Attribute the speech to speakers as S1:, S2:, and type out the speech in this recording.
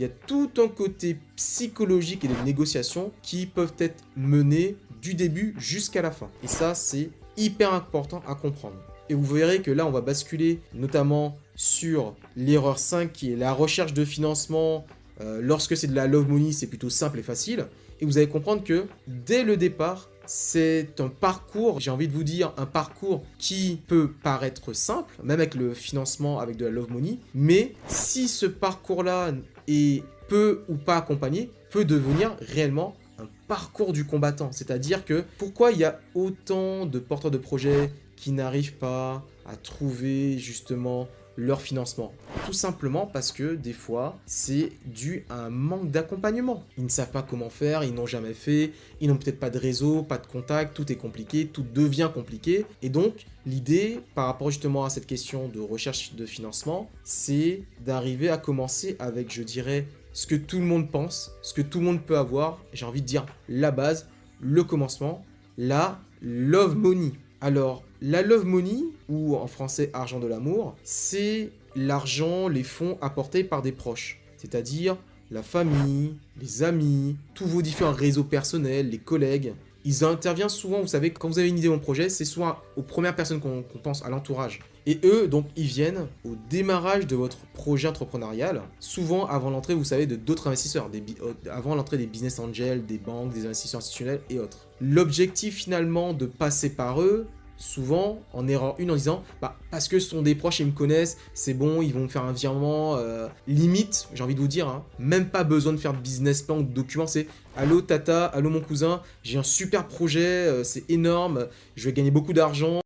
S1: il y a tout un côté psychologique et de négociation qui peuvent être menés du début jusqu'à la fin. Et ça, c'est hyper important à comprendre. Et vous verrez que là, on va basculer notamment sur l'erreur 5 qui est la recherche de financement. Lorsque c'est de la love money, c'est plutôt simple et facile. Et vous allez comprendre que dès le départ, c'est un parcours, j'ai envie de vous dire, un parcours qui peut paraître simple, même avec le financement avec de la love money, mais si ce parcours-là est peu ou pas accompagné, peut devenir réellement un parcours du combattant. C'est-à-dire que pourquoi il y a autant de porteurs de projets qui n'arrivent pas à trouver justement leur financement. Tout simplement parce que des fois, c'est dû à un manque d'accompagnement. Ils ne savent pas comment faire, ils n'ont jamais fait, ils n'ont peut-être pas de réseau, pas de contact, tout est compliqué, tout devient compliqué. Et donc, l'idée, par rapport justement à cette question de recherche de financement, c'est d'arriver à commencer avec, je dirais, ce que tout le monde pense, ce que tout le monde peut avoir, j'ai envie de dire la base, le commencement, la love money. Alors, la love money, ou en français argent de l'amour, c'est l'argent, les fonds apportés par des proches. C'est-à-dire la famille, les amis, tous vos différents réseaux personnels, les collègues. Ils interviennent souvent, vous savez, quand vous avez une idée ou un projet, c'est souvent aux premières personnes qu'on pense, à l'entourage. Et eux, donc, ils viennent au démarrage de votre projet entrepreneurial, souvent avant l'entrée, vous savez, de d'autres investisseurs, avant l'entrée des business angels, des banques, des investisseurs institutionnels et autres. L'objectif finalement de passer par eux, souvent en erreur 1 en disant parce que ce sont des proches et ils me connaissent, c'est bon, ils vont me faire un virement limite, j'ai envie de vous dire, hein, même pas besoin de faire de business plan ou de documents, c'est allô tata, allô mon cousin, j'ai un super projet, c'est énorme, je vais gagner beaucoup d'argent.